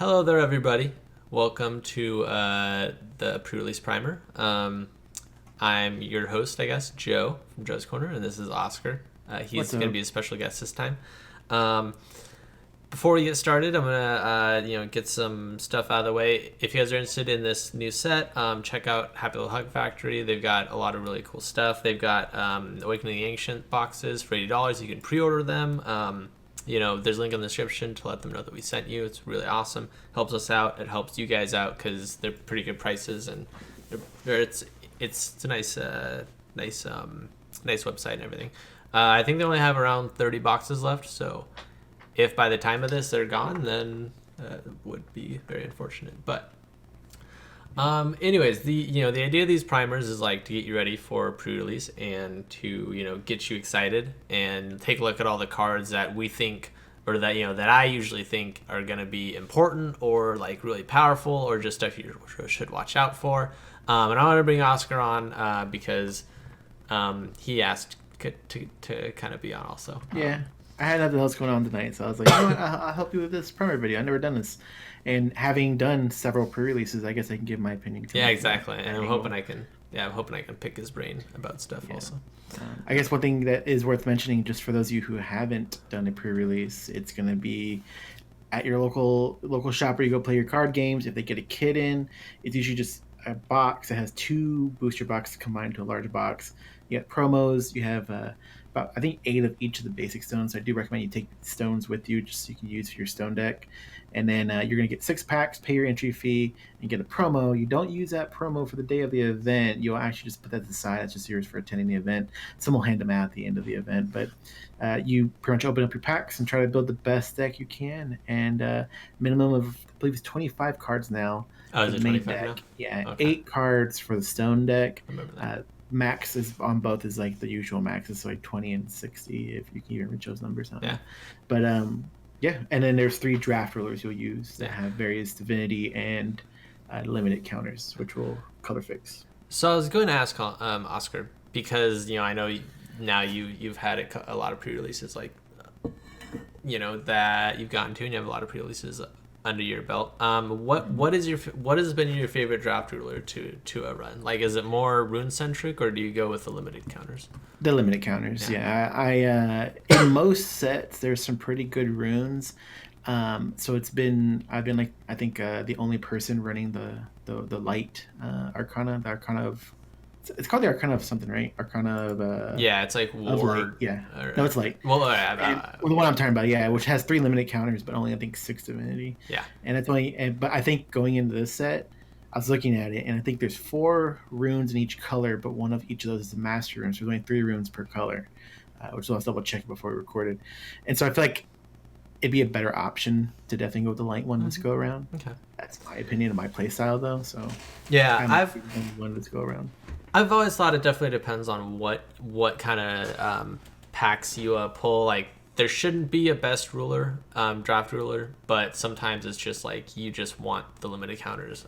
Hello there, everybody. Welcome to the Prerelease Primer. I'm your host, I guess, Joe from Joe's Corner, and this is Oscar. He's going to be a special guest this time. Before we get started, I'm gonna get some stuff out of the way. If you guys are interested in this new set, check out Happy Little Hug Factory. They've got a lot of really cool stuff. They've got Awakening the Ancient boxes for $80. You can pre-order them. There's a link in the description to let them know that we sent you. It's really awesome. Helps us out. It helps you guys out because they're pretty good prices, and it's a nice website and everything. I think they only have around 30 boxes left, so if by the time of this they're gone, then it would be very unfortunate. But anyways, the idea of these primers is like to get you ready for pre-release and to get you excited and take a look at all the cards that we think, or that that I usually think are going to be important or like really powerful or just stuff you should watch out for. And I want to bring Oscar on because he asked to kind of be on also. Yeah. I had nothing else going on tonight, so I was like, you know what, I'll help you with this primer video. I've never done this. And having done several pre-releases, I guess I can give my opinion. Yeah, exactly. And I'm hoping I can pick his brain about stuff also. I guess one thing that is worth mentioning, just for those of you who haven't done a pre-release, it's going to be at your local shop where you go play your card games. If they get a kit in, it's usually just a box that has two booster boxes combined to a large box. You got promos. You have about, I think, 8 of each of the basic stones. So I do recommend you take stones with you just so you can use for your stone deck. And then you're going to get 6 packs, pay your entry fee, and get a promo. You don't use that promo for the day of the event. You'll actually just put that to the side. That's just yours for attending the event. Some will hand them out at the end of the event. But you pretty much open up your packs and try to build the best deck you can. And minimum of, I believe it's 25 cards now. Oh, is it 25 now? Yeah, okay. 8 cards for the stone deck. I remember that. Max is on both is like the usual max is like 20 and 60 if you can even reach those numbers out. Yeah. But yeah, and then there's 3 draft rulers you'll use that have various divinity and limited counters, which will color fix. So I was going to ask Oscar, because I know now you've had a lot of pre-releases, like that you've gotten to, and you have a lot of pre-releases under your belt. What has been your favorite draft ruler to run? Like, is it more rune centric, or do you go with the limited counters? The limited counters, yeah. I in most sets there's some pretty good runes. So I've been like, I think the only person running the light arcana, the arcana of, it's called the Arcana of something, right? Arcana of yeah, it's like war. Yeah, no, it's light. Well, the one I'm talking about, yeah, which has 3 limited counters, but only I think 6 divinity. Yeah, and that's only. But I think going into this set, I was looking at it, and I think there's 4 runes in each color, but one of each of those is a master rune, so there's only 3 runes per color, which I'll double check before we recorded. And so I feel like it'd be a better option to definitely go with the light one this go around. Okay, that's my opinion of my play style, though. So yeah, I've one this go around. I've always thought it definitely depends on what kind of packs you pull. Like, there shouldn't be a best ruler, draft ruler, but sometimes it's just like you just want the limited counters,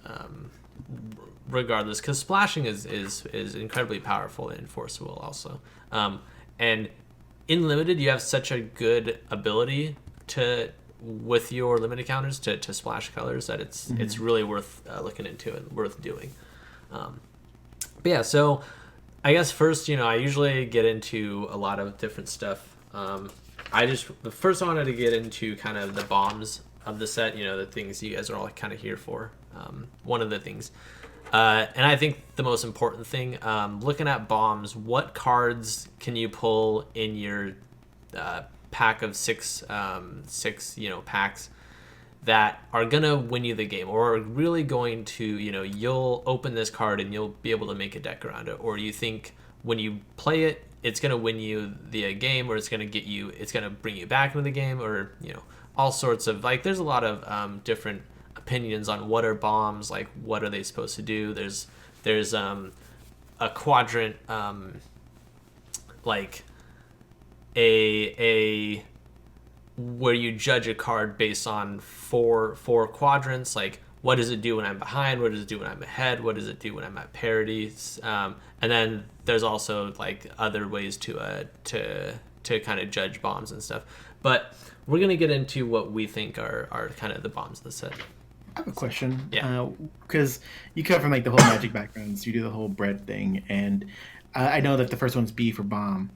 regardless, because splashing is incredibly powerful and enforceable also. And in limited, you have such a good ability with your limited counters to splash colors that it's really worth looking into and worth doing. But yeah, so I guess first, I usually get into a lot of different stuff. First I wanted to get into kind of the bombs of the set, the things you guys are all kind of here for. One of the things. And I think the most important thing, looking at bombs, what cards can you pull in your pack of 6 packs that are gonna win you the game, or are really going to, you'll open this card and you'll be able to make a deck around it, or you think when you play it, it's gonna win you the game, or it's gonna bring you back into the game, or all sorts of, like, there's a lot of different opinions on what are bombs, like what are they supposed to do. There's a quadrant, like a where you judge a card based on four quadrants, like what does it do when I'm behind, what does it do when I'm ahead, what does it do when I'm at parity, and then there's also like other ways to kind of judge bombs and stuff. But we're gonna get into what we think are kind of the bombs of the set. I have a question. Yeah. Because you come from like the whole magic backgrounds, you do the whole bread thing, and I know that the first one's B for bomb.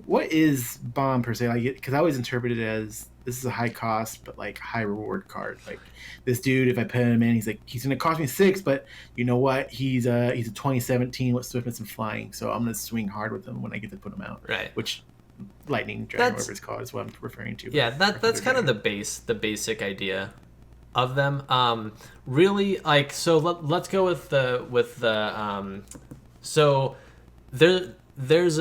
What is bomb per se? Like, because I always interpret it as this is a high cost but like high reward card. Like this dude, if I put him in, he's gonna cost me 6, but you know what? He's a 2017 with swiftness and flying, so I'm gonna swing hard with him when I get to put him out. Right. Which lightning dragon, whatever it's called, is what I'm referring to. Yeah, that's kind of the basic idea of them. Really, like, so let's go with the so there's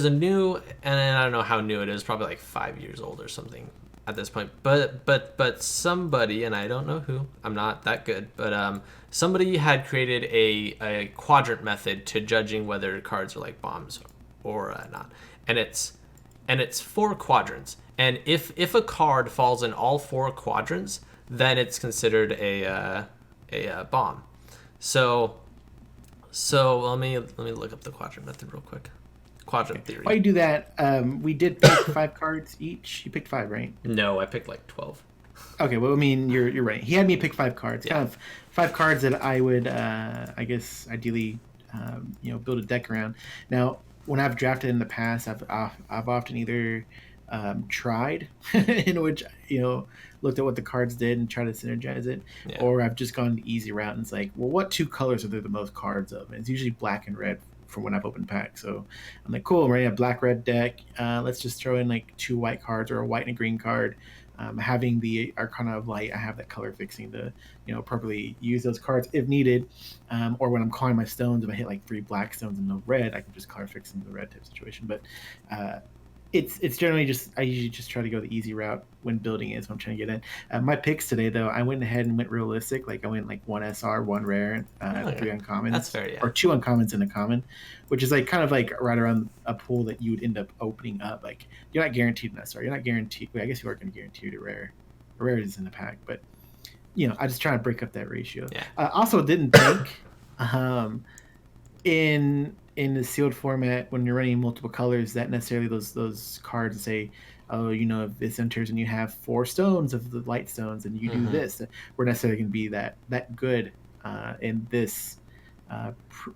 a new, and I don't know how new it is, probably like 5 years old or something at this point. But somebody, and I don't know who, I'm not that good, but somebody had created a quadrant method to judging whether cards are like bombs or not, and it's 4 quadrants. And if a card falls in all 4 quadrants, then it's considered a bomb. So let me look up the quadrant method real quick. Quadrant theory. While you do that, we did pick 5 cards each. You picked 5, right? No, I picked like 12. Okay, well, I mean, you're right. He had me pick 5 cards. Yeah. Kind of 5 cards that I would, I guess, ideally, build a deck around. Now, when I've drafted in the past, I've often either tried, in which looked at what the cards did and tried to synergize it, Yeah. or I've just gone the easy route and it's like, well, what 2 colors are there the most cards of? And it's usually black and red from when I've opened packs. So I'm like, cool, I'm ready, a black red deck. Let's just throw in like 2 white cards or a white and a green card. Having the Arcana of Light, I have that color fixing to appropriately use those cards if needed, or when I'm calling my stones, if I hit like 3 black stones and no red, I can just color fix into the red type situation. But it's generally just, I usually just try to go the easy route when building it. So I'm trying to get in. My picks today, though, I went ahead and went realistic. Like I went like 1 SR, 1 rare, 3 uncommons. That's fair, yeah. Or 2 uncommons and a common, which is like kind of like right around a pool that you would end up opening up. Like you're not guaranteed an SR. You're not guaranteed. Wait, I guess you are going to guarantee a rare. A rare is in the pack, but I just try to break up that ratio. Yeah. Also, didn't think in the sealed format when you're running multiple colors that necessarily those cards say, oh, if this enters and you have 4 stones of the light stones and you do this, we're necessarily going to be that good in this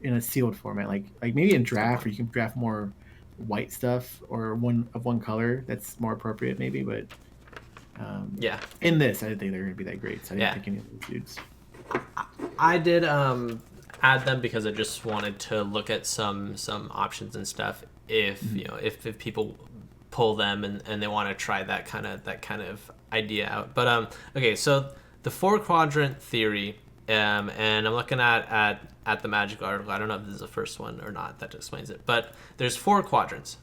in a sealed format. Like maybe in draft where you can draft more white stuff or one color that's more appropriate maybe, but yeah, in this I didn't think they were going to be that great, so I didn't pick any of those dudes. I did add them because I just wanted to look at some options and stuff if if people pull them and they want to try that kind of idea out. But okay, so the 4 quadrant theory, and I'm looking at the Magic article. I don't know if this is the first one or not that explains it, but there's 4 quadrants: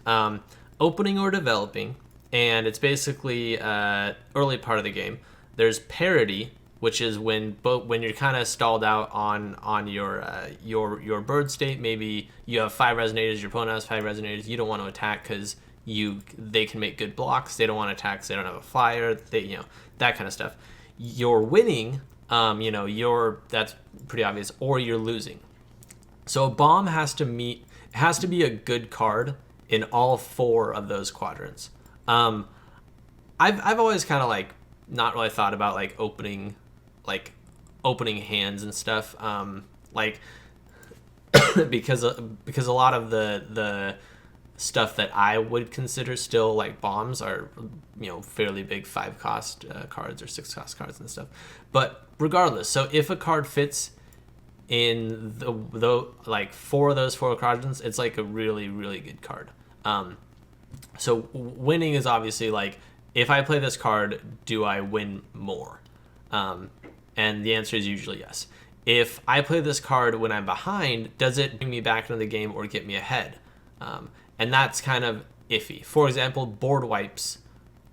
opening or developing, and it's basically early part of the game. There's parity, which is when you're kind of stalled out on your bird state. Maybe you have 5 resonators, your opponent has 5 resonators. You don't want to attack because they can make good blocks. They don't want to attack because they don't have a flyer. That kind of stuff. You're winning. That's pretty obvious. Or you're losing. So a bomb has to be a good card in all 4 of those quadrants. I've always kind of like not really thought about like opening hands and stuff, because a lot of the stuff that I would consider still like bombs are fairly big 5 cost cards or 6 cost cards and stuff. But regardless, so if a card fits in the like 4 of those 4 quadrants, it's like a really, really good card. So winning is obviously like, if I play this card, do I win more? And the answer is usually yes. If I play this card when I'm behind, does it bring me back into the game or get me ahead? And that's kind of iffy. For example, board wipes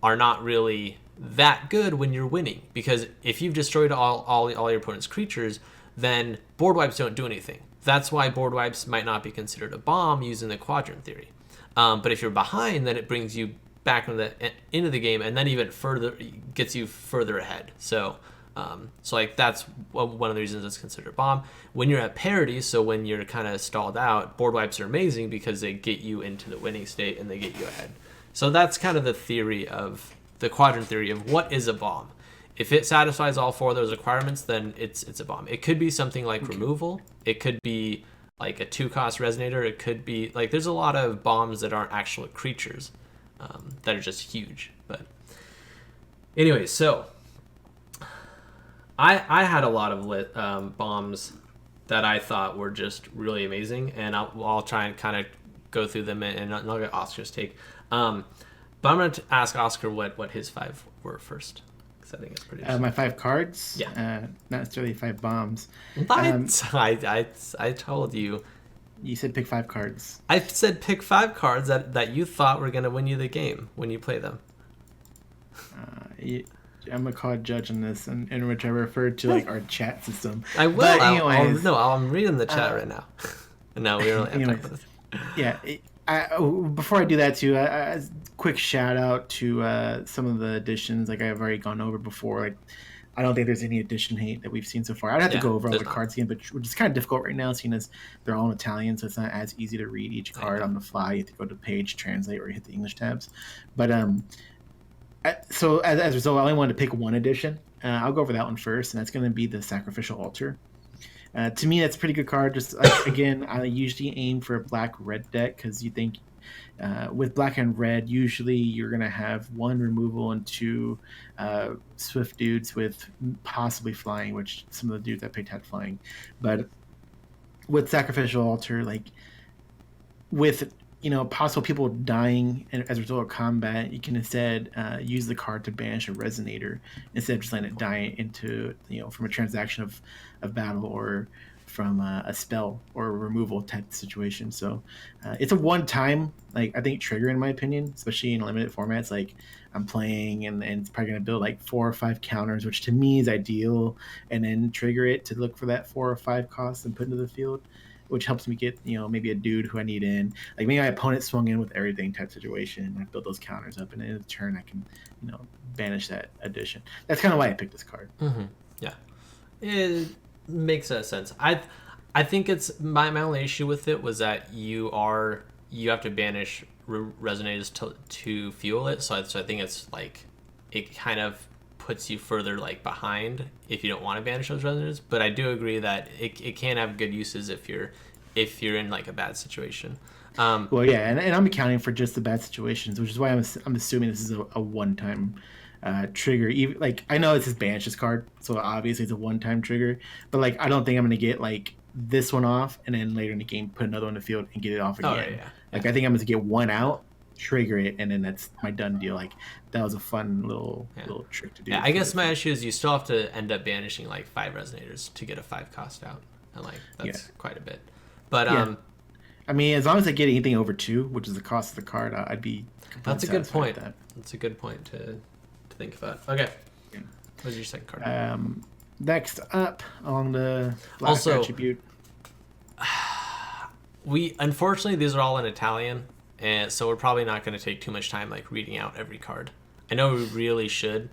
are not really that good when you're winning, because if you've destroyed all your opponent's creatures, then board wipes don't do anything. That's why board wipes might not be considered a bomb using the quadrant theory. But if you're behind, then it brings you back into the game, and then even further gets you further ahead. So like that's one of the reasons it's considered a bomb. When you're at parity, so when you're kind of stalled out, board wipes are amazing because they get you into the winning state and they get you ahead. So that's kind of the quadrant theory of what is a bomb. If it satisfies all 4 of those requirements, then it's a bomb. It could be something like removal. It could be like a 2-cost resonator. It could be like there's a lot of bombs that aren't actual creatures that are just huge. But anyway, so I had a lot of bombs that I thought were just really amazing, and I'll try and kind of go through them and I'll get Oscar's take. But I'm going to ask Oscar what his 5 were first. I think it's pretty my 5 cards. Yeah. Not necessarily 5 bombs. I told you. You said pick 5 cards. I said pick 5 cards that you thought were going to win you the game when you play them. I'm gonna call a judge on this, in which I referred to like our chat system. I will. But anyways, I'm reading the chat right now. No, we don't have time for this. Yeah. Before I do that too, a quick shout out to some of the additions. Like I've already gone over before. Like I don't think there's any addition hate that we've seen so far. I'd have to go over all the cards again, but which is kind of difficult right now, seeing as they're all in Italian, so it's not as easy to read each card on the fly. You have to go to page, translate, or hit the English tabs. But so as a result, I only wanted to pick one edition. I'll go over that one first, and that's going to be the Sacrificial Altar. To me, that's a pretty good card. Just again, I usually aim for a black-red deck because you think with black and red, usually you're going to have 1 removal and 2 swift dudes with possibly flying, which some of the dudes I picked had flying. But with Sacrificial Altar, like with possible people dying as a result of combat, you can instead use the card to banish a resonator instead of just letting it die into from a transaction of battle or from a spell or a removal type situation. So it's a one-time, like I think, trigger in my opinion, especially in limited formats. Like I'm playing and it's probably going to build like 4 or 5 counters, which to me is ideal, and then trigger it to look for that 4 or 5 costs and put into the field, which helps me get, maybe a dude who I need in. Like maybe my opponent swung in with everything type situation, and I build those counters up, and in a turn I can, banish that addition. That's kind of why I picked this card. Mm-hmm. Yeah, it makes sense. I think it's my only issue with it was that you have to banish resonators to fuel it. So I think it's like it kind of puts you further like behind if you don't want to banish those resonators. But I do agree that it can have good uses if you're in like a bad situation. Well, yeah, and I'm accounting for just the bad situations, which is why I'm assuming this is a one-time trigger. Even like I know it's his banish this card, so obviously it's a one-time trigger. But like I don't think I'm gonna get like this one off and then later in the game put another one in the field and get it off again. Oh, yeah. Like I think I'm gonna get one out, trigger it, and then that's my done deal. Like that was a fun little trick to do. Yeah, I guess my issue is you still have to end up banishing like 5 resonators to get a 5 cost out, and like that's quite a bit. But I mean, as long as I get anything over 2, which is the cost of the card, I'd be. That's a good point. That's a good point to think about. Okay, what's your second card? Next up on the black attribute. Unfortunately these are all in Italian, and so we're probably not going to take too much time like reading out every card. I know we really should,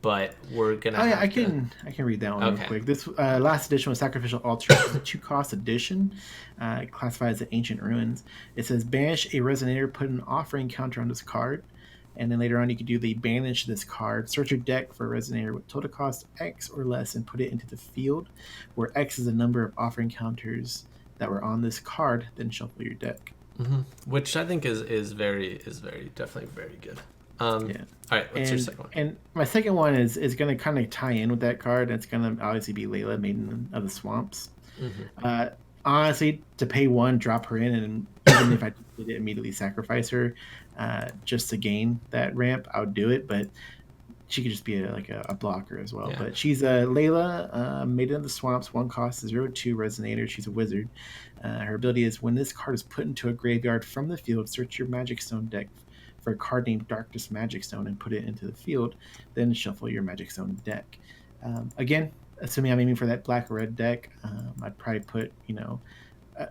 but we're gonna. I can read that one real quick. This last edition was Sacrificial Altar. It's a 2-cost edition. It classifies as Ancient Ruins. It says banish a resonator, put an offering counter on this card, and then later on you can do the banish this card. Search your deck for a resonator with total cost X or less and put it into the field, where X is the number of offering counters that were on this card. Then shuffle your deck. Mm-hmm. Which I think is definitely very good. All right, what's your second one? And my second one is going to kind of tie in with that card. It's going to obviously be Layla, Maiden of the Swamps. Mm-hmm. Honestly, to pay 1, drop her in, and even if I did immediately sacrifice her just to gain that ramp, I would do it. But she could just be a blocker as well. Yeah. But she's a Layla, Maiden of the Swamps, 1 cost, 0/2 resonator. She's a wizard. Her ability is when this card is put into a graveyard from the field, search your Magic Stone deck for a card named Darkness Magic Stone and put it into the field, then shuffle your Magic Stone deck. Again, assuming I'm aiming for that black or red deck, I'd probably put,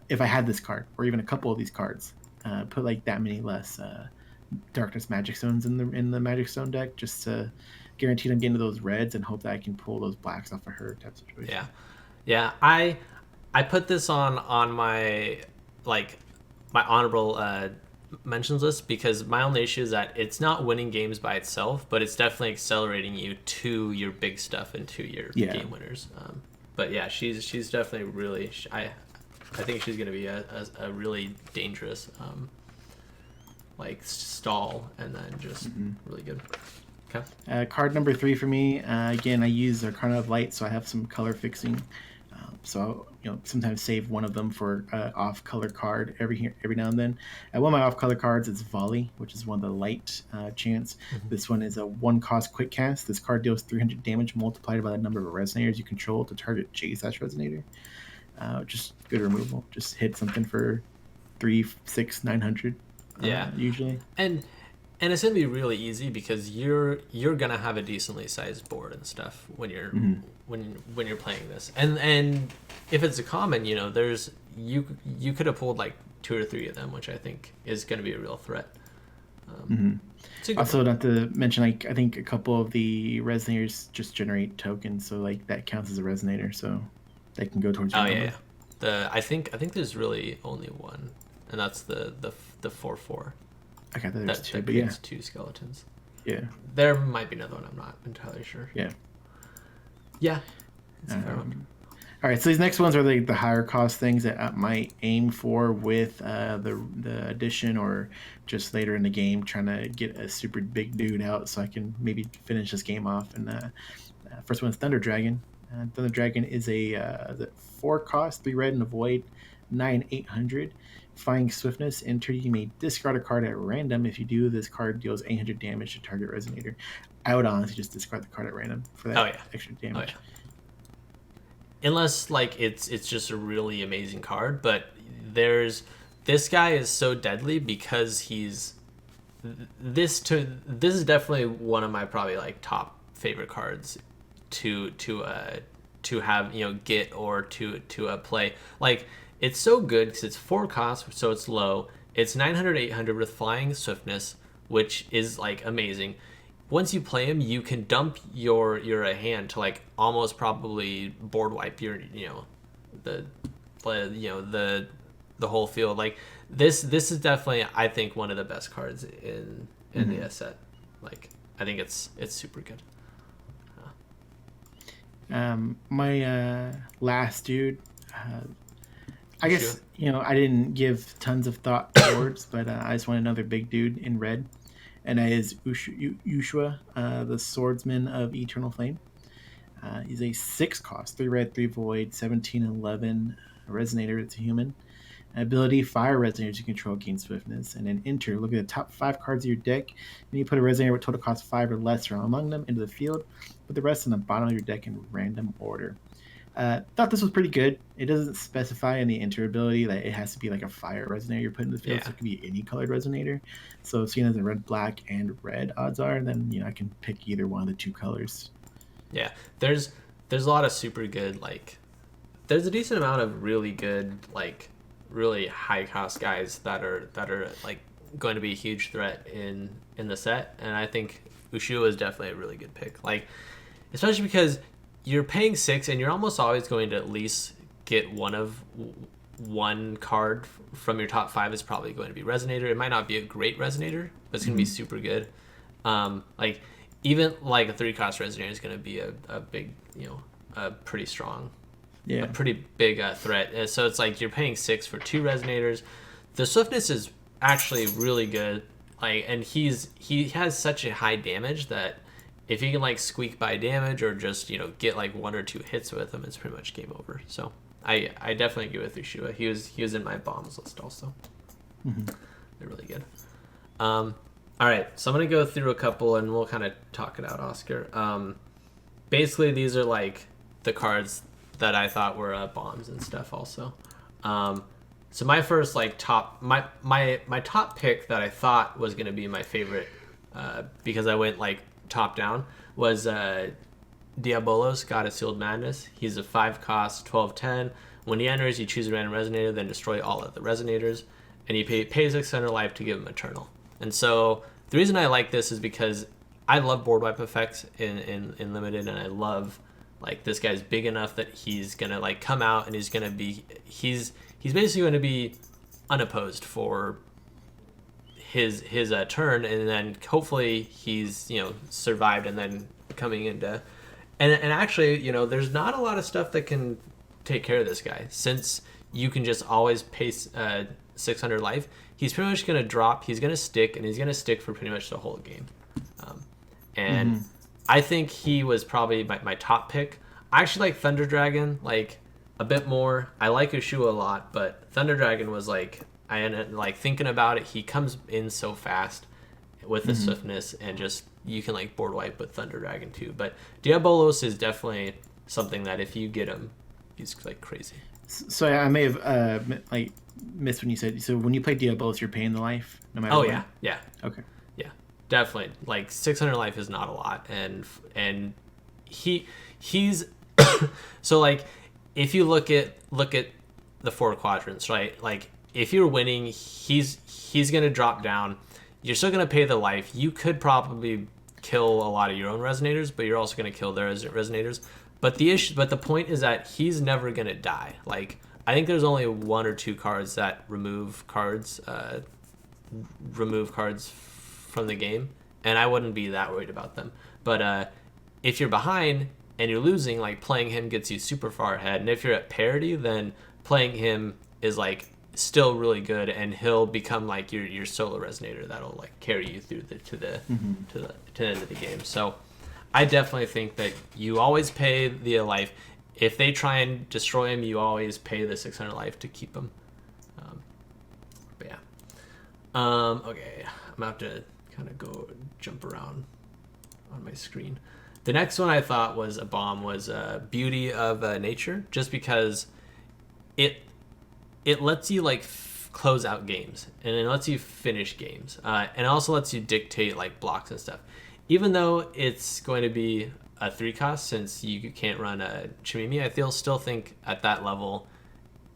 if I had this card or even a couple of these cards, put like that many less Darkness Magic Stones in the Magic Stone deck, just to guarantee I'm getting to those reds and hope that I can pull those blacks off of her type situation. Yeah. I put this on my my honorable mentions this, because my only issue is that it's not winning games by itself, but it's definitely accelerating you to your big stuff and to your game winners. But yeah, she's definitely really. I think she's gonna be a really dangerous like stall, and then just really good. Okay. Card number 3 for me. Again, I use Arcana of Light, so I have some color fixing. So sometimes save one of them for off color card every now and then. One of my off color cards is Volley, which is one of the light chance. This one is a 1-cost quick cast. This card deals 300 damage multiplied by the number of resonators you control to target J/resonator. Just good removal. Just hit something for 3, 6, 900. Usually. And it's gonna be really easy because you're gonna have a decently sized board and stuff when you're when you're playing this. And if it's a common, there's you could have pulled like 2 or 3 of them, which I think is gonna be a real threat. Also, not to mention, I think a couple of the resonators just generate tokens, so that counts as a resonator, so they can go towards your number. I think there's really only one, and that's the 4/4. Okay, there's 2, but 2 skeletons. Yeah. There might be another one. I'm not entirely sure. Yeah. Yeah. It's a fair one. All right, so these next ones are the higher cost things that I might aim for with the addition, or just later in the game, trying to get a super big dude out so I can maybe finish this game off. And first one is Thunder Dragon. Thunder Dragon is a 4-cost, 3 red and a void, 9/800. Flying Swiftness. Enter, you may discard a card at random. If you do, this card deals 800 damage to target resonator. I would honestly just discard the card at random for that extra damage. Unless it's just a really amazing card, but this guy is so deadly because this is definitely one of my probably top favorite cards to have get or to play. It's so good because it's 4 costs, so it's low. It's 900, 800 with Flying Swiftness, which is amazing. Once you play him, you can dump your hand to almost probably board wipe your the whole field. This is definitely, I think, one of the best cards in the set. I think it's super good. My last dude. I guess, I didn't give tons of thought towards, but I just want another big dude in red. And that is Ushua, the Swordsman of Eternal Flame. He's a 6-cost, 3 red, 3 void, 17/11 resonator. It's a human. Ability, fire resonators you control gain swiftness. And then enter, look at the top 5 cards of your deck. And you put a resonator with total cost 5 or less from among them into the field. Put the rest on the bottom of your deck in random order. Thought this was pretty good. It doesn't specify in the enter ability that it has to be a fire resonator you're putting in the field, so it can be any colored resonator. So seeing as a red, black, and red odds are, then I can pick either one of the 2 colors. Yeah, there's a lot of super good there's a decent amount of really good really high cost guys that are going to be a huge threat in the set, and I think Ushua is definitely a really good pick. Especially because you're paying 6 and you're almost always going to at least get one card from your top 5 is probably going to be resonator. It might not be a great resonator, but it's going to be super good. Even a 3-cost resonator is going to be a big, a pretty strong, a pretty big threat. So it's you're paying 6 for 2 resonators. The swiftness is actually really good. And he has such a high damage that if he can squeak by damage or just get 1 or 2 hits with him, it's pretty much game over. So I definitely agree with Ushua. He was in my bombs list also. They're really good. All right, so I'm gonna go through a couple and we'll kind of talk it out, Oscar. Basically, these are the cards that I thought were bombs and stuff also. So my first top my top pick that I thought was gonna be my favorite because I went top down was Diabolos, God of Sealed Madness. He's a 5-cost, 12/10. When he enters, you choose a random resonator, then destroy all of the resonators, and you pay 600 life to give him Eternal. And so the reason I like this is because I love board wipe effects in Limited, and I love this guy's big enough that he's gonna come out and he's basically going to be unopposed for his turn, and then hopefully he's survived, and then coming into and actually there's not a lot of stuff that can take care of this guy, since you can just always pace 600 life. He's pretty much gonna drop. He's gonna stick, and he's gonna stick for pretty much the whole game. And I think he was probably my top pick. I actually like Thunder Dragon like a bit more. I like Ushua a lot, but Thunder Dragon was like, I ended like thinking about it. He comes in so fast with the swiftness, and just you can like board wipe with Thunder Dragon too. But Diabolos is definitely something that if you get him, he's like crazy. So I may have like missed when you said. So when you play Diabolos, you're paying the life no matter. Oh what? yeah. Okay. Yeah, definitely. Like 600 life is not a lot, and he's so like if you look at the 4 quadrants, right? Like if you're winning, he's gonna drop down. You're still gonna pay the life. You could probably kill a lot of your own resonators, but you're also gonna kill their resonators. But the point is that he's never gonna die. Like I think there's only 1 or 2 cards that remove cards from the game, and I wouldn't be that worried about them. But if you're behind and you're losing, like playing him gets you super far ahead. And if you're at parity, then playing him is like still really good, and he'll become like your solo resonator that'll like carry you through to the end of the game. So I definitely think that you always pay the life. If they try and destroy him, you always pay the 600 life to keep him. But yeah. Okay, I'm gonna have to kind of jump around on my screen. The next one I thought was a bomb was Beauty of Nature, just because it lets you like close out games, and it lets you finish games, and it also lets you dictate like blocks and stuff. Even though it's going to be a 3 cost, since you can't run a Chimimi, I still think at that level,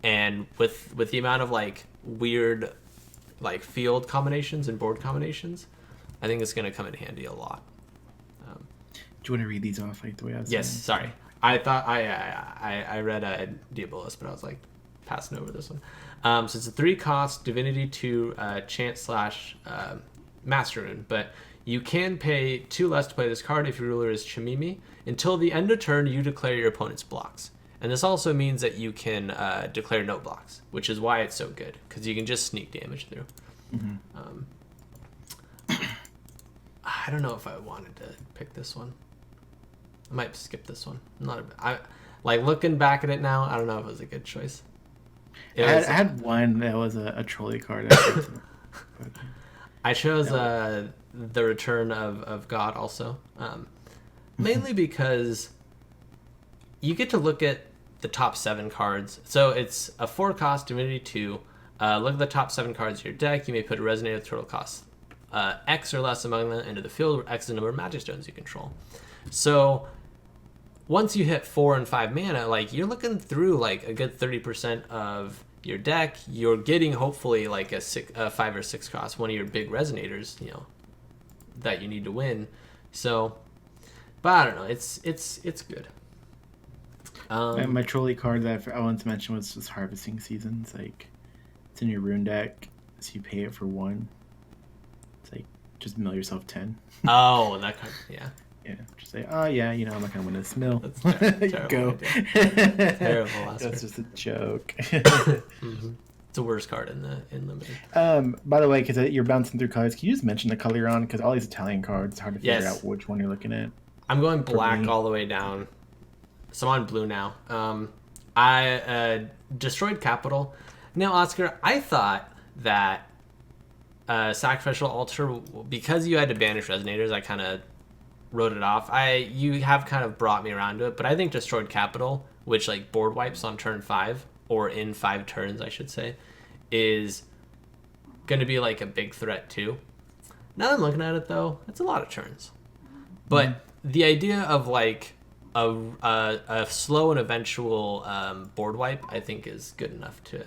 and with the amount of like weird like field combinations and board combinations, I think it's going to come in handy a lot. Do you want to read these off like the way I was Yes, saying? sorry. I thought I read Diabolus, but I was like passing over this one. So it's a 3 cost Divinity 2 chant / Master Rune, but you can pay 2 less to play this card if your ruler is Chimimi. Until the end of turn, you declare your opponent's blocks. And this also means that you can declare no blocks, which is why it's so good, because you can just sneak damage through. I don't know if I wanted to pick this one. I might skip this one. I like looking back at it now. I don't know if it was a good choice. I had one that was a trolley card. I chose the Return of God also, mainly because you get to look at the top 7 cards. So it's a 4 cost Divinity 2. Look at the top 7 cards of your deck. You may put a resonator with total cost X or less among them into the field, where X is the number of magic stones you control. So once you hit 4 and 5 mana, like you're looking through like a good 30% of your deck. You're getting hopefully like a 5 or 6 cost, one of your big resonators, that you need to win. So, but I don't know. It's good. My trolley card that I wanted to mention was Harvesting Seasons. Like it's in your rune deck, so you pay it for 1. It's like just mill yourself 10. Oh, that kind of, yeah. Yeah, just say, oh yeah, I'm not gonna win this mill. That's terrible. Go. Terrible. That's just a joke. Mm-hmm. It's the worst card in the By the way, because you're bouncing through colors, can you just mention the color you're on? Because all these Italian cards, it's hard to figure out which one you're looking at. I'm going black all the way down, so I'm on blue now. I destroyed Capital. Now, Oscar, I thought that Sacrificial Altar, because you had to banish resonators, I kind of wrote it off. You have kind of brought me around to it, but I think Destroyed Capital, which like board wipes on turn 5, or in 5 turns I should say, is going to be like a big threat too. Now that I'm looking at it though, it's a lot of turns. But the idea of like a slow and eventual board wipe, I think, is good enough to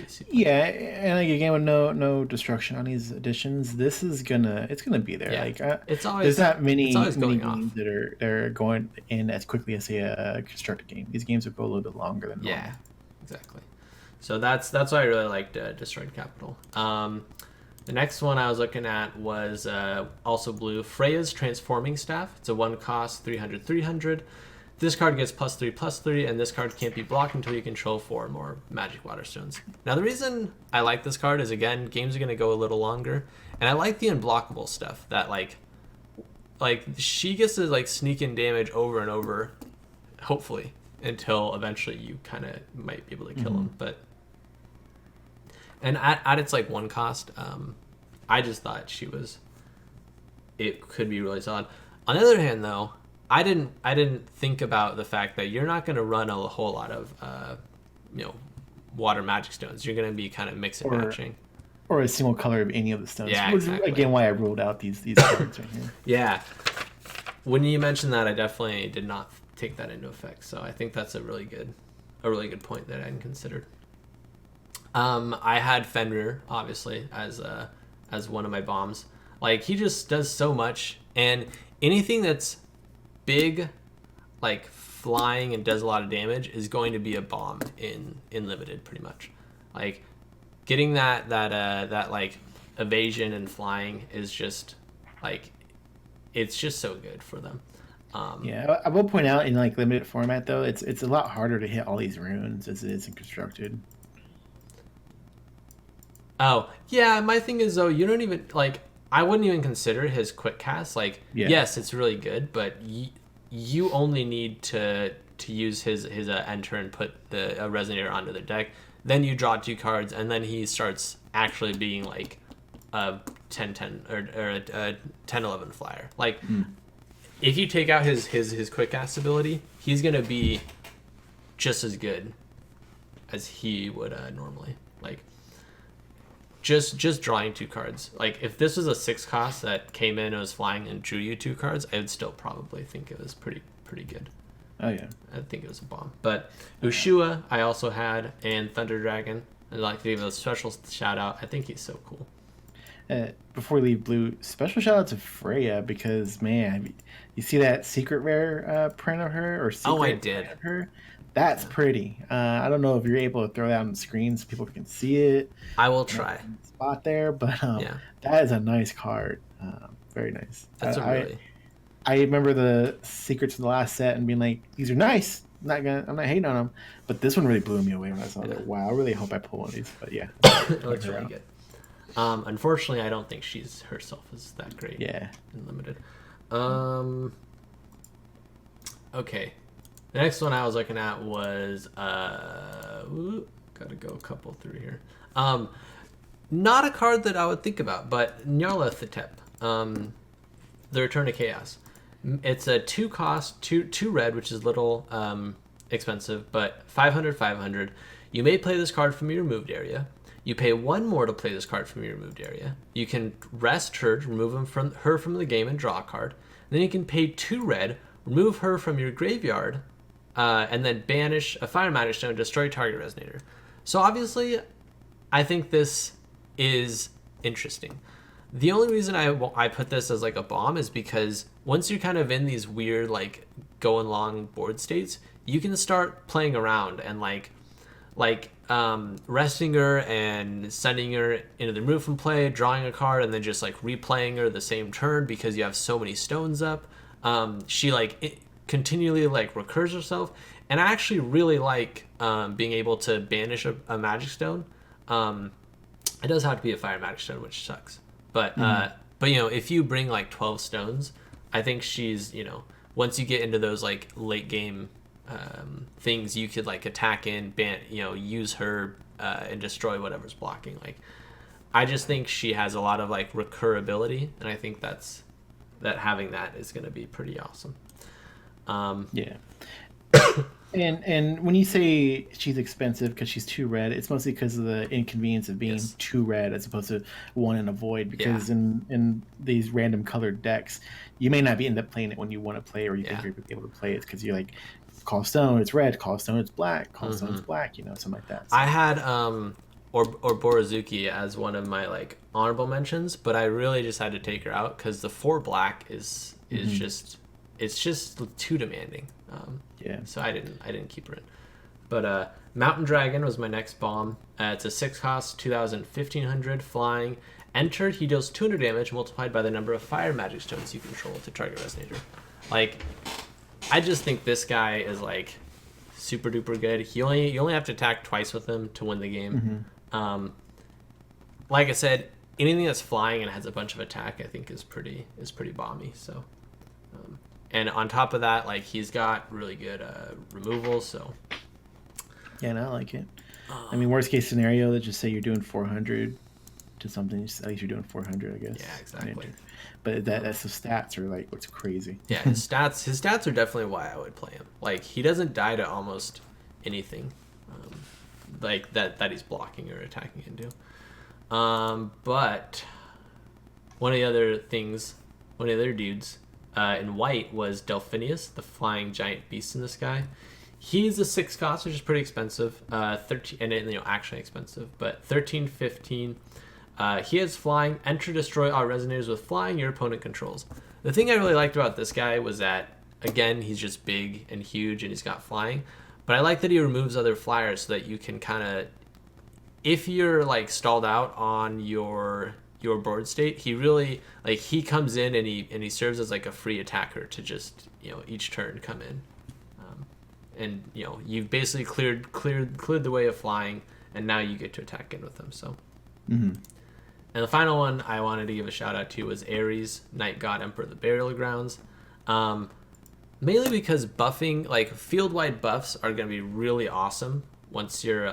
see. Yeah, and like again with no destruction on these additions, this is gonna be there. Yeah. Like it's always there's not many games off. that are going in as quickly as say a constructed game. These games will go a little bit longer than normal. Yeah, exactly. So that's why I really liked Destroyed Capital. The next one I was looking at was also blue. Freya's Transforming Staff. It's a 1 cost, 300, 300. This card gets +3/+3, and this card can't be blocked until you control 4 or more Magic Water Stones. Now, the reason I like this card is, again, games are going to go a little longer, and I like the unblockable stuff that, like she gets to, like, sneak in damage over and over, hopefully, until eventually you kind of might be able to kill him. But and at its, like, 1 cost, I just thought it could be really solid. On the other hand, though, I didn't think about the fact that you're not going to run a whole lot of water magic stones. You're going to be kind of mix and matching, or a single color of any of the stones. Yeah, Which exactly. is again why I ruled out these cards right here. Yeah, when you mentioned that, I definitely did not take that into effect. So I think that's a really good point that I hadn't considered. I had Fenrir obviously as one of my bombs. Like, he just does so much, and anything that's big, like flying and does a lot of damage, is going to be a bomb in limited, pretty much. Like, getting that like evasion and flying is just like, it's just so good for them. Yeah, I will point out, in like limited format though, it's a lot harder to hit all these runes as it is in constructed. Oh yeah, my thing is, though, you don't even, like, I wouldn't even consider his quick cast. Like, yes, it's really good, but you only need to use his enter and put the resonator onto the deck. Then you draw 2 cards, and then he starts actually being like a 10-10 or a 10-11 flyer. Like, if you take out his quick cast ability, he's gonna be just as good as he would normally. Like, just drawing 2 cards. Like, if this was a 6 cost that came in and was flying and drew you 2 cards, I would still probably think it was pretty good. Oh yeah, I think it was a bomb. But Ushua I also had, and Thunder Dragon. I'd like to give a special shout out. I think he's so cool. Before we leave blue, special shout out to Freya, because man, you see that secret rare print of her, or secret I did. Print of her? That's pretty. I don't know if you're able to throw that on the screen so people can see it. I will try. Spot there, but that is a nice card. Very nice. I remember the secrets of the last set and being like, these are nice. I'm not hating on them, but this one really blew me away when I saw that. Wow, I really hope I pull one of these. But yeah, it looks really good. Unfortunately, I don't think she's herself is that great. Yeah, in limited. Okay. The next one I was looking at was gotta go a couple through here. Not a card that I would think about, but Nyarlathotep, the Return to Chaos. It's a 2 cost, 2 red, which is a little expensive, but 500. You may play this card from your removed area. You pay 1 more to play this card from your removed area. You can rest her, remove her from the game, and draw a card. Then you can pay 2 red, remove her from your graveyard, and then banish a Fire Magic Stone, destroy target resonator. So obviously, I think this is interesting. The only reason I put this as like a bomb is because once you're kind of in these weird, like, going long board states, you can start playing around and like resting her and sending her into the remove from play, drawing a card, and then just like replaying her the same turn because you have so many stones up. She continually like recurs herself, and I actually really like being able to banish a magic stone. It does have to be a fire magic stone, which sucks. But if you bring like 12 stones, I think she's, once you get into those like late game things, you could like attack in, use her and destroy whatever's blocking. Like, I just think she has a lot of like recurability, and I think that having that is going to be pretty awesome. Yeah. And when you say she's expensive because she's 2 red, it's mostly because of the inconvenience of being 2 red as opposed to 1 in a void. Because in these random colored decks, you may not end up playing it when you want to play, or you think you're able to play it because you're like, call stone, it's red. Call stone, it's black. Call stone, it's black. Something like that. So. I had or Borozuki as one of my like honorable mentions, but I really just had to take her out because the 4 black is just, it's just too demanding. So I didn't keep her in. But Mountain Dragon was my next bomb. It's a 6 cost, 2,000, 1,500 flying. Enter, he deals 200 damage multiplied by the number of fire magic stones you control to target Resonator. Like, I just think this guy is like super duper good. You only have to attack twice with him to win the game. Like I said, anything that's flying and has a bunch of attack, I think is pretty bomby. So, and on top of that, like he's got really good removal. So, yeah, no, I like it. I mean, worst case scenario, let's just say you're doing 400 to something. At least you're doing 400, I guess. Yeah, exactly. But that's the stats are like what's crazy. Yeah, his stats are definitely why I would play him. Like he doesn't die to almost anything, like that he's blocking or attacking into. But one of the other dudes in white was Delphinius, the flying giant beast in the sky. He's a 6 cost, which is pretty expensive. 13, and actually expensive, but 13, 15. He has flying. Enter, destroy all resonators with flying your opponent controls. The thing I really liked about this guy was that, again, he's just big and huge and he's got flying. But I like that he removes other flyers so that you can kind of, if you're like stalled out on your board state, he really like he comes in and he serves as like a free attacker to just each turn come in, and you've basically cleared the way of flying, and now you get to attack in with him. So. And the final one I wanted to give a shout out to was Ares, Night God, Emperor of the Burial Grounds. Mainly because buffing, like field-wide buffs are going to be really awesome once you're,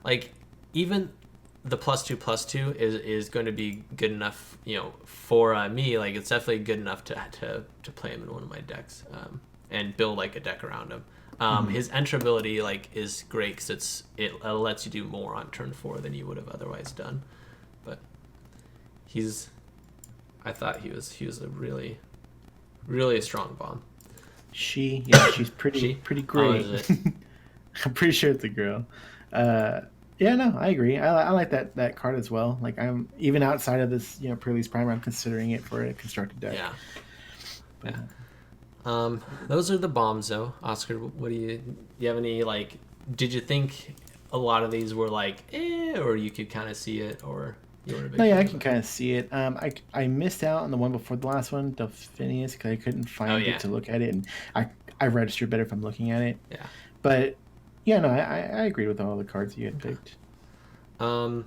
like even the +2/+2 is going to be good enough, for me. Like it's definitely good enough to play him in one of my decks, and build like a deck around him. His enter ability like is great because it lets you do more on turn 4 than you would have otherwise done. But I thought he was a really, really strong bomb. She's pretty great. I'm pretty sure it's a girl. Yeah, no, I agree. I like that card as well. Like I'm even outside of this, Prerelease Primer, I'm considering it for a constructed deck. Yeah. Yeah. Those are the bombs though. Oscar, what do you have any like? Did you think a lot of these were like, or you could kind of see it, or you were a big No, yeah, I can kind of see it. I missed out on the one before the last one, Delphinius, because I couldn't find it to look at it, and I registered better if I'm looking at it. Yeah. But yeah, no, I agreed with all the cards you had picked. I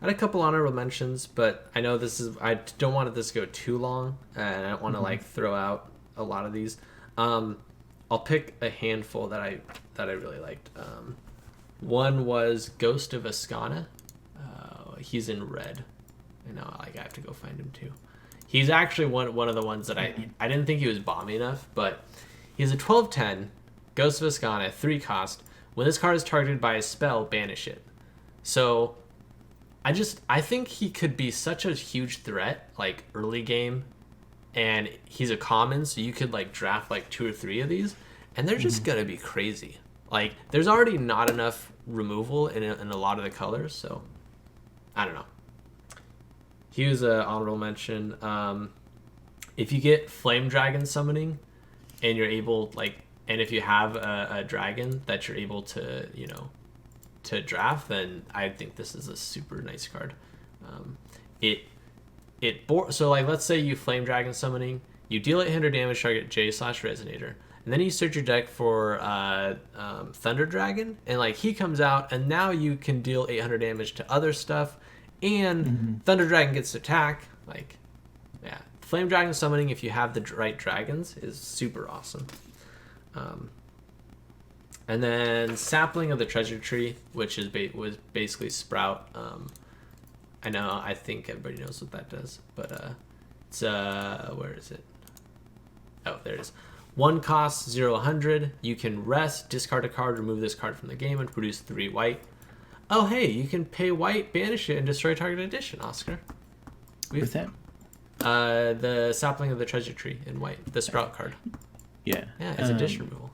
had a couple honorable mentions, but I know I don't want this to go too long, and I don't want to like throw out a lot of these. I'll pick a handful that I really liked. One was Ghost of Ascana. He's in red. I know, like I have to go find him too. He's actually one of the ones that I didn't think he was bomby enough, but he's a 12/10 Ghost of Ascana, 3 cost. When this card is targeted by a spell, banish it. So I think he could be such a huge threat like early game, and he's a common, so you could like draft like 2 or 3 of these, and they're just gonna be crazy. Like there's already not enough removal in a lot of the colors, so I don't know. He was an honorable mention. If you get Flame Dragon summoning, and you're able and if you have a dragon that you're able to draft, then I think this is a super nice card. So like let's say you Flame Dragon summoning, you deal 800 damage target J/Resonator, and then you search your deck for Thunder Dragon, and like he comes out, and now you can deal 800 damage to other stuff, and Thunder Dragon gets to attack. Like, yeah, Flame Dragon summoning if you have the right dragons is super awesome. And then Sapling of the Treasure Tree, which was basically Sprout. I think everybody knows what that does, but it's where is it? Oh, there it is. 1 cost, 0/100. You can rest, discard a card, remove this card from the game, and produce 3 white. Oh, hey, you can pay white, banish it, and destroy target addition, Oscar. What's that? The Sapling of the Treasure Tree in white, the Sprout card. Yeah. Yeah, it's addition removal.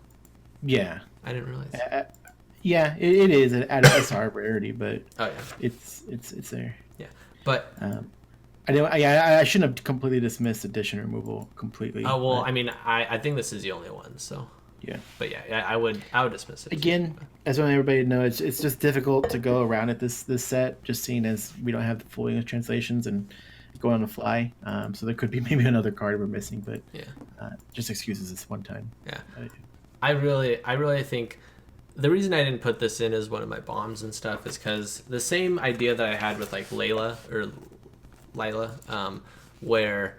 Yeah. I didn't realize. Yeah, it is at a SR rarity, but oh yeah, it's there. Yeah, but I shouldn't have completely dismissed addition removal completely. Oh well, I mean, I think this is the only one, so Yeah. But yeah, I would dismiss it too. Again, as I want everybody to know, it's just difficult to go around it this set, just seeing as we don't have the full English translations and going on the fly. So there could be maybe another card we're missing, but Yeah. Just excuses this one time. Yeah. I really think the reason I didn't put this in as one of my bombs and stuff is because the same idea that I had with like Layla, where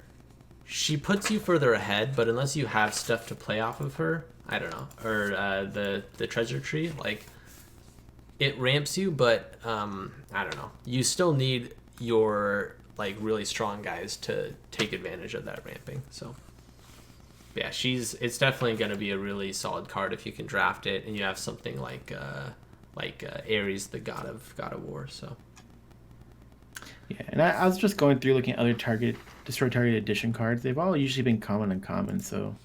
she puts you further ahead, but unless you have stuff to play off of her, I don't know, or the treasure tree, like it ramps you, but I don't know, you still need your like really strong guys to take advantage of that ramping. So yeah, it's definitely going to be a really solid card if you can draft it and you have something like Ares, the god of war. So yeah, and I was just going through looking at other destroy target edition cards. They've all usually been common and common, so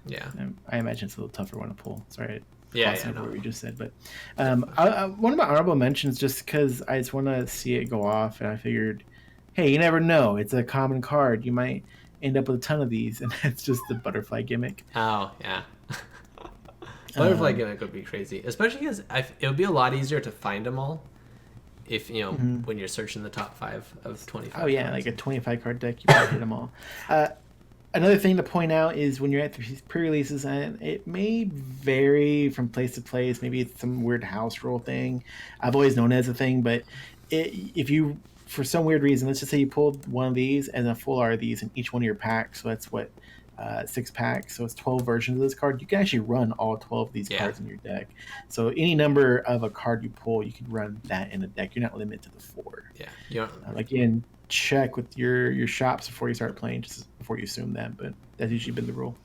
yeah, I imagine it's a little tougher one to pull. Sorry, no. what we just said, but one of my honorable mentions, just because I just want to see it go off, and I figured, hey, you never know, it's a common card, you might end up with a ton of these, and that's just the butterfly gimmick. Oh yeah. Butterfly gimmick would be crazy, especially because it would be a lot easier to find them all if when you're searching the top 5 of 25. Oh yeah, cards. like a 25 card deck, you probably hit them all. Another thing to point out is when you're at the pre-releases, and it may vary from place to place. Maybe it's some weird house rule thing. I've always known it as a thing, but if you, for some weird reason, let's just say you pulled one of these and a full art of these in each one of your packs, so that's what 6 packs, so it's 12 versions of this card. You can actually run all 12 of these cards in your deck. So any number of a card you pull, you can run that in a deck. You're not limited to the 4. Yeah. Again, check with your shops before you start playing, just before you assume that, but that's usually been the rule.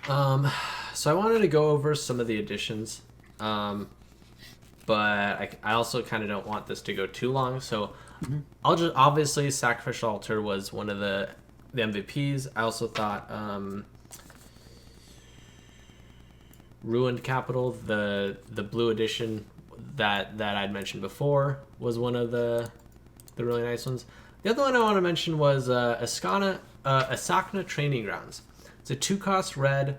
So I wanted to go over some of the additions, but I also kind of don't want this to go too long, so I'll just, obviously Sacrificial Altar was one of the MVPs. I also thought Ruined Capital, the blue edition that I'd mentioned before, was one of the really nice ones. The other one I want to mention was Asakna Training Grounds. It's a 2-cost red.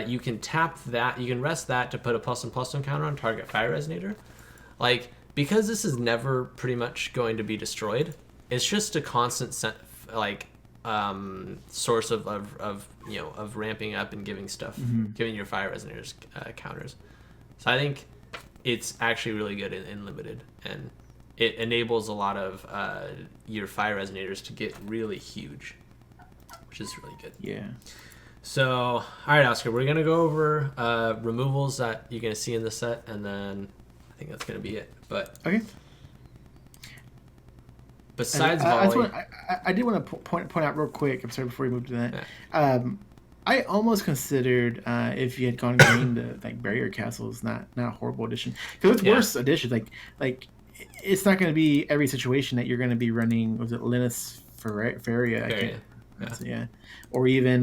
You can tap that. You can rest that to put a +1/+1 counter on target fire resonator. Like, because this is never pretty much going to be destroyed, it's just a constant source of ramping up and giving stuff, giving your fire resonators counters. So I think it's actually really good in limited, and it enables a lot of your fire resonators to get really huge, which is really good. Yeah. So, all right, Oscar, we're going to go over removals that you're going to see in the set, and then I think that's going to be it. But okay. Besides volley... I did want to point out real quick, I'm sorry, before we move to that. Yeah. I almost considered if you had gone green, the Barrier Castle is not a horrible addition. Because it's worse additions. Like it's not going to be every situation that you're going to be running. Was it Linus Feria? Yeah. Or even.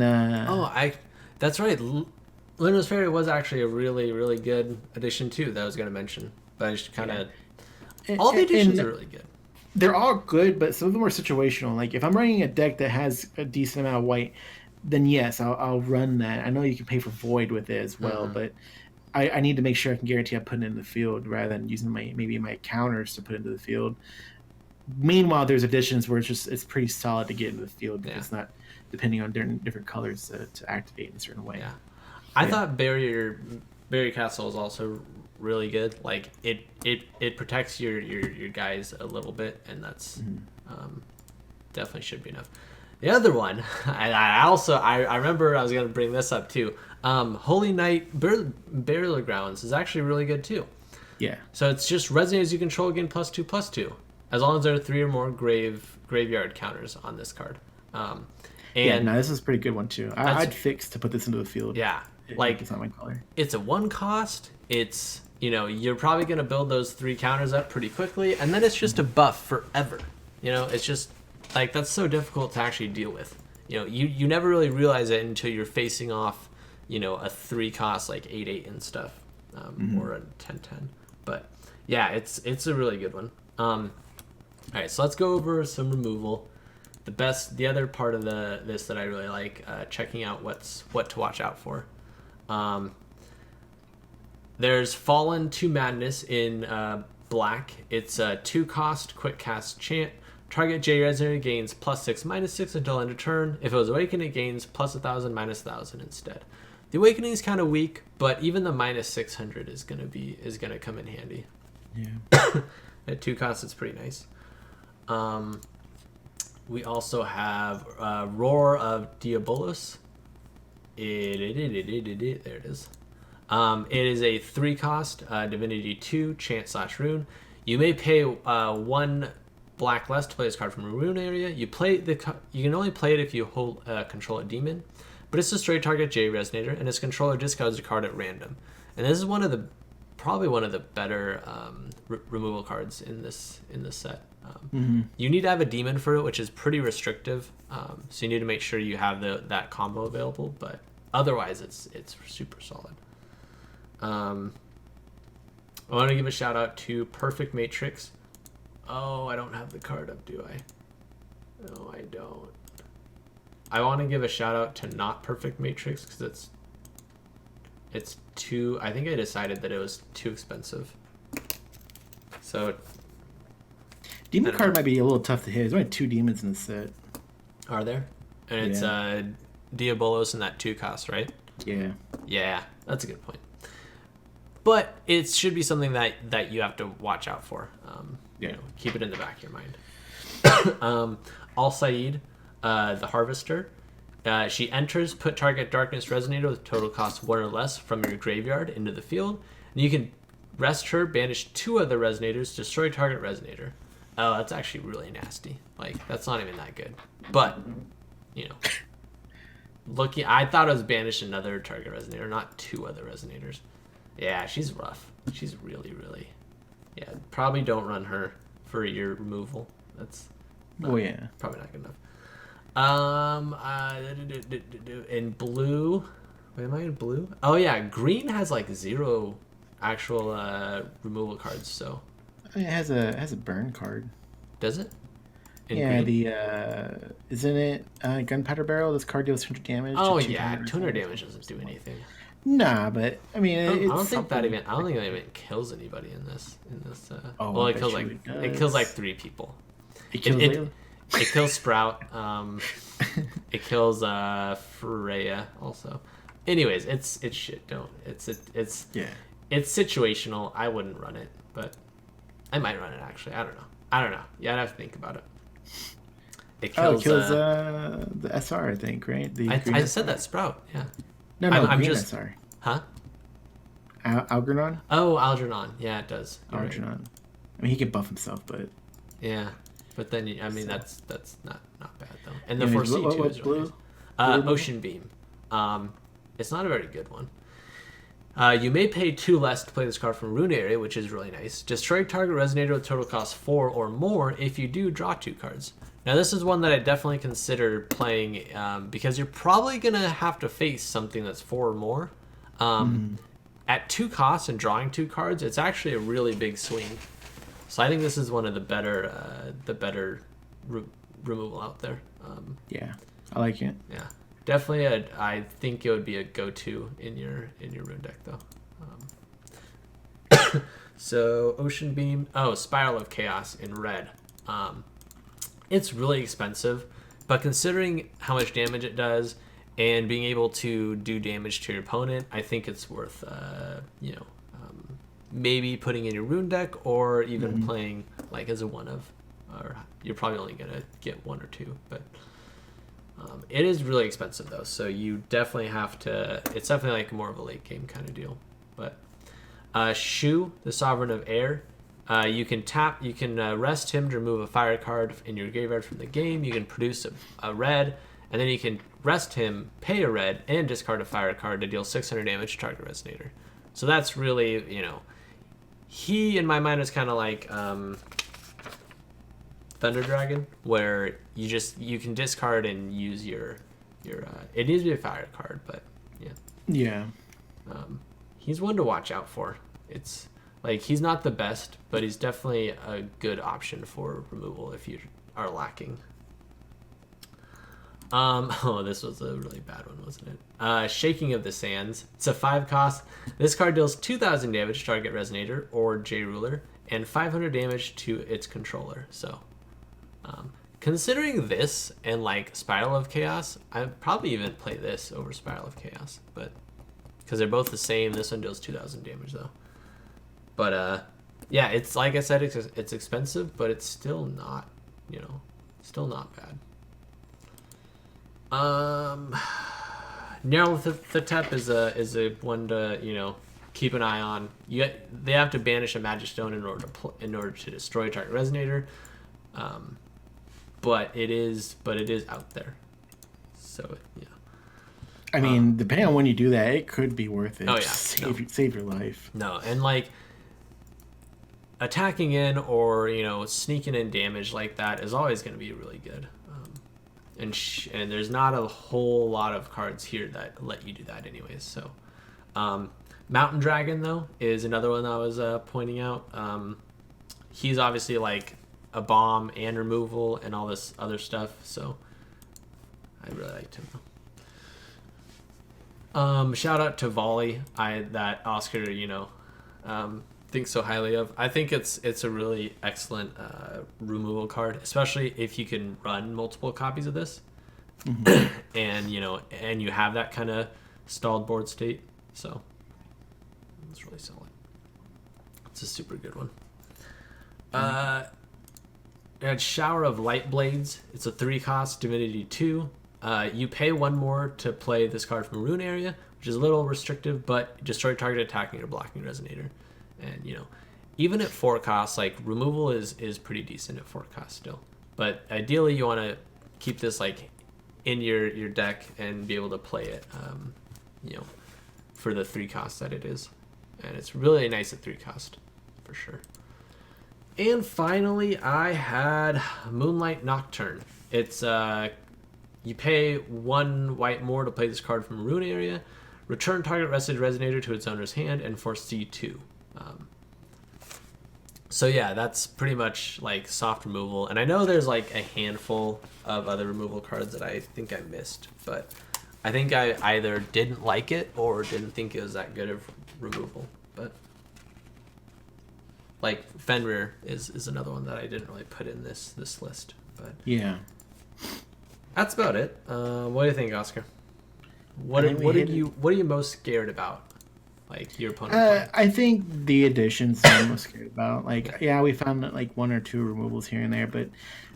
That's right. Linus Feria was actually a really, really good addition too. That I was going to mention, but I just kind of all the additions are really good. They're all good, but some of them are situational. Like if I'm running a deck that has a decent amount of white, then yes, I'll run that. I know you can pay for Void with it as well, but I need to make sure I can guarantee I'm putting it in the field rather than using my counters to put into the field. Meanwhile, there's additions where it's pretty solid to get into the field because it's not depending on different colors to activate in a certain way. Yeah, I thought Barrier Castle is also really good. Like it protects your guys a little bit, and that's definitely should be enough. The other one, I remember I was going to bring this up too. Holy Knight Burial Grounds is actually really good too. Yeah. So it's just resonators you control gain +2/+2, as long as there are 3 or more graveyard counters on this card. This is a pretty good one too. I'd fix to put this into the field. Yeah, like it's not my color. It's a 1 cost. It's you're probably going to build those 3 counters up pretty quickly, and then it's just a buff forever. It's just like that's so difficult to actually deal with. You never really realize it until you're facing off, a 3 cost like 8/8 and stuff, or a 10/10. But yeah, it's a really good one. All right, so let's go over some removal. The other part of this that I really like, checking out what to watch out for. Um, there's Fallen to Madness in black. It's a 2-cost quick cast chant. Target J Resonator gains +6/-6 until end of turn. If it was Awakened, it gains +1,000 -1,000 instead. The Awakening is kind of weak, but even the -600 is gonna come in handy. Yeah. At 2 costs, it's pretty nice. We also have Roar of Diabolus. There it is. It is a 3-cost Divinity 2 chant/rune. You may pay 1 black less to play this card from a rune area. You can only play it if you hold control a demon, but it's a straight target J Resonator, and its controller discards a card at random. And this is probably one of the better removal cards in this set. You need to have a demon for it, which is pretty restrictive. So you need to make sure you have that combo available, but otherwise it's super solid. I want to give a shout out to Perfect Matrix. Oh, I don't have the card up, do I? No, I don't. I want to give a shout out to Not Perfect Matrix because it's too. I think I decided that it was too expensive. So Demon card might be a little tough to hit. There's only 2 demons in the set. Are there? And it's Diabolos in that 2 cost, right? Yeah. Yeah, that's a good point. But it should be something that you have to watch out for. Keep it in the back of your mind. Al Said, the Harvester. She enters, put target Darkness Resonator with total cost 1 or less from your graveyard into the field. And you can rest her, banish 2 other Resonators, destroy target Resonator. Oh, that's actually really nasty. Like, that's not even that good. But, I thought it was banish another target Resonator, not 2 other Resonators. Yeah, she's rough. She's really, really... Yeah, probably don't run her for your removal. That's probably not good enough. In blue... Wait, am I in blue? Oh, yeah, green has, 0 actual removal cards, so... It has a burn card. Does it? Green? Isn't it Gunpowder Barrel? This card deals 200 damage. Oh yeah, 200 damage doesn't do anything. Nah, but I mean, I don't think that even kills anybody in this. Well, it kills 3 people. It kills it kills Sprout. It kills Freya also. Anyways, it's shit. It's situational. I wouldn't run it, but I might run it actually. I don't know. Yeah, I'd have to think about it. It kills the SR, I think, right? I said that Sprout. Yeah. No, I'm just SR. Huh? Algernon? Oh, Algernon. Yeah, it does. Algernon. Right. I mean, he can buff himself, but yeah. But then that's not bad though. And the 4C too is really nice. Ocean Beam. It's not a very good one. You may pay 2 less to play this card from Rune Area, which is really nice. Destroy target Resonator with total cost 4 or more. If you do, draw 2 cards. Now, this is one that I definitely consider playing because you're probably going to have to face something that's 4 or more. At 2 costs and drawing 2 cards, it's actually a really big swing. So I think this is one of the better removal out there. Yeah, I like it. Yeah. Definitely, I think it would be a go-to in your rune deck, though. So, Ocean Beam. Oh, Spiral of Chaos in red. It's really expensive, but considering how much damage it does and being able to do damage to your opponent, I think it's worth, maybe putting in your rune deck or even playing as a one of. Or you're probably only gonna get 1 or 2, but. It is really expensive though, so you definitely have to. It's definitely more of a late game kind of deal. But Shu, the Sovereign of Air, you can rest him to remove a fire card in your graveyard from the game. You can produce a red, and then you can rest him, pay a red, and discard a fire card to deal 600 damage to target Resonator. So that's really he in my mind is kind of like Thunder Dragon, where you can discard and use your it needs to be a fire card, but yeah he's one to watch out for. It's he's not the best, but he's definitely a good option for removal if you are lacking. Oh, this was a really bad one, wasn't it? Shaking of the Sands. It's a 5 cost. This card deals 2,000 damage to target Resonator or J Ruler, and 500 damage to its controller. So, considering this and like Spiral of Chaos, I'd probably even play this over Spiral of Chaos, but because they're both the same, this one deals 2,000 damage though. But yeah, it's like I said, it's expensive, but it's still not, still not bad. Nyarlathotep is a one to keep an eye on. They have to banish a Magic Stone in order to destroy target Resonator. But it is out there. So yeah. I mean, depending on when you do that, it could be worth it. Oh yeah, save your life. No, and like attacking in or sneaking in damage like that is always going to be really good. And there's not a whole lot of cards here that let you do that anyways. So Mountain Dragon though is another one that I was pointing out. He's obviously like a bomb and removal and all this other stuff, so I really liked him though. Shout out to Volley, that Oscar thinks so highly of. I think it's a really excellent removal card, especially if you can run multiple copies of this. Mm-hmm. and you have that kind of stalled board state, so it's really solid. It's a super good one. I had Shower of Light Blades. It's a 3 cost Divinity 2. You pay 1 more to play this card from a rune area, which is a little restrictive, but destroy target attacking or blocking Resonator. And even at 4 costs, like removal is pretty decent at 4 costs still. But ideally, you want to keep this like in your deck and be able to play it, for the 3 costs that it is. And it's really nice at 3 cost for sure. And finally, I had Moonlight Nocturne. It's you pay 1 white more to play this card from a rune area, return target rested Resonator to its owner's hand, and force C2. So yeah, that's pretty much like soft removal. And I know there's like a handful of other removal cards that I think I missed, but I think I either didn't like it or didn't think it was that good of removal. But like Fenrir is another one that I didn't really put in this list. But yeah, that's about it. What do you think, Oscar? What are you most scared about? Like your opponent? I think the additions I'm most scared about. Like, yeah, we found like 1 or 2 removals here and there, but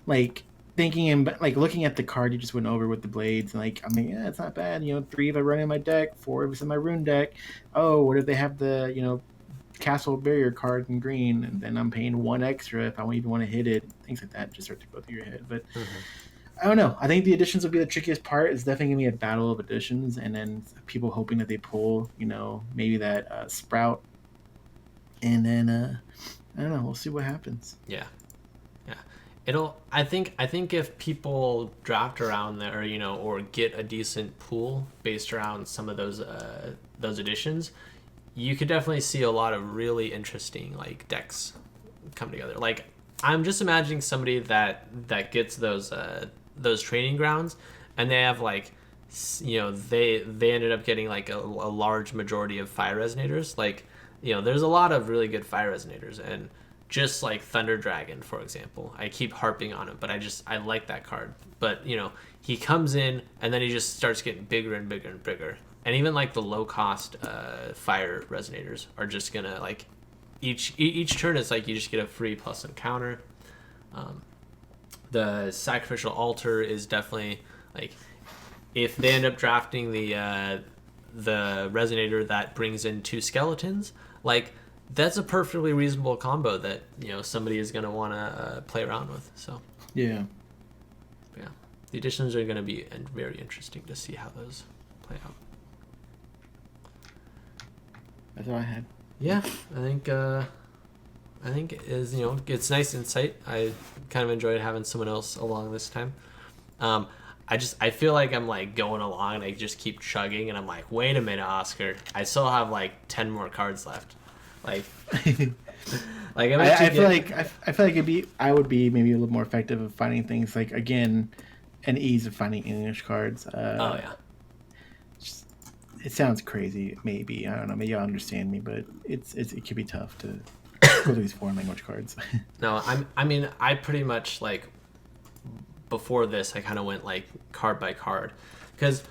like thinking and like looking at the card you just went over with the blades, and like, I mean, yeah, it's not bad. 3 if I run in my deck, 4 if it's in my rune deck. Oh, what if they have the Castle Barrier card in green, and then I'm paying 1 extra if I even want to hit it. Things like that just start to go through your head, but. I don't know. I think the additions will be the trickiest part. It's definitely going to be a battle of additions, and then people hoping that they pull, maybe that Sprout. And then, I don't know. We'll see what happens. Yeah. I think if people draft around there, or get a decent pool based around some of those additions, you could definitely see a lot of really interesting, like, decks come together. Like, I'm just imagining somebody that gets those training grounds, and they have like, they ended up getting like a large majority of fire resonators. Like, there's a lot of really good fire resonators, and just like Thunder Dragon, for example, I keep harping on him, but I like that card. But he comes in and then he just starts getting bigger and bigger and bigger. And even like the low cost fire resonators are just gonna like each turn it's like you just get a free plus some counter. The Sacrificial Altar is definitely like, if they end up drafting the Resonator that brings in 2 skeletons, like that's a perfectly reasonable combo that somebody is going to want to play around with. So yeah, the additions are going to be very interesting to see how those play out. That's all I had. Yeah, I think it is, it's nice insight. I kind of enjoyed having someone else along this time. I feel like I'm like going along and I just keep chugging, and I'm like, wait a minute, Oscar, I still have like 10 more cards left. Like, I feel like I would be maybe a little more effective of finding things like, again, and ease of finding English cards. Oh yeah. It sounds crazy, maybe. I don't know. Maybe y'all understand me, but it can be tough to go through these foreign language cards. No, I mean, I pretty much like before this, I kind of went like card by card because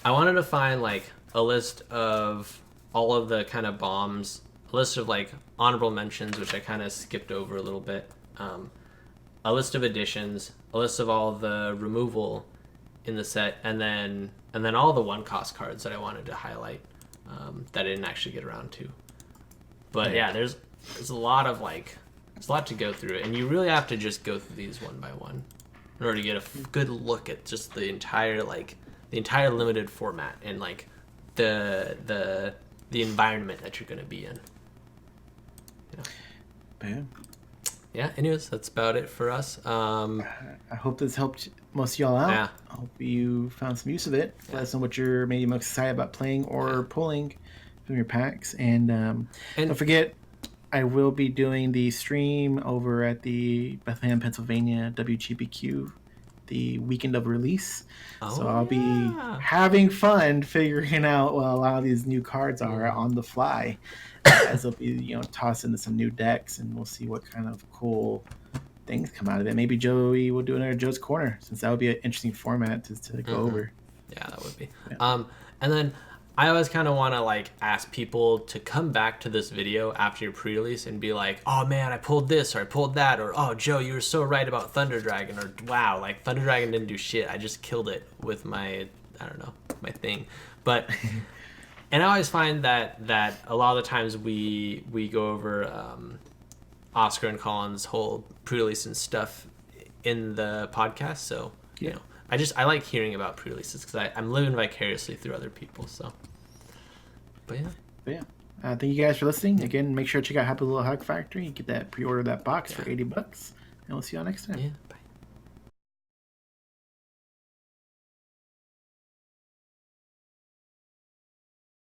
I wanted to find like a list of all of the kind of bombs, a list of like honorable mentions, which I kind of skipped over a little bit, a list of additions, a list of all the removal in the set, and then all the one cost cards that I wanted to highlight that I didn't actually get around to. But yeah, there's a lot of like there's a lot to go through, and you really have to just go through these one by one in order to get a good look at just the entire limited format and like the environment that you're going to be in. Yeah. Anyways, that's about it for us. I hope this helped most of y'all out. Yeah. I hope you found some use of it. Let us know what you're maybe most excited about playing or pulling from your packs. And don't forget, I will be doing the stream over at the Bethlehem, Pennsylvania WGBQ the weekend of release. So I'll be having fun figuring out what a lot of these new cards are on the fly. As they'll be, tossed into some new decks, and we'll see what kind of cool things come out of it. Maybe Joey will do another Joe's Corner, since that would be an interesting format to go over. Yeah, that would be. Yeah. And then I always kind of want to like ask people to come back to this video after your pre-release and be like, oh man, I pulled this or I pulled that, or oh Joe, you were so right about Thunder Dragon, or wow, like Thunder Dragon didn't do shit. I just killed it with my thing. But and I always find that a lot of the times we go over Oscar and Colin's whole pre-release and stuff in the podcast. So I like hearing about pre-releases because I'm living vicariously through other people. So, but yeah. Thank you guys for listening. Again, make sure to check out Happy Little Hug Factory. Get that pre-order that box for $80, and we'll see y'all next time. Yeah.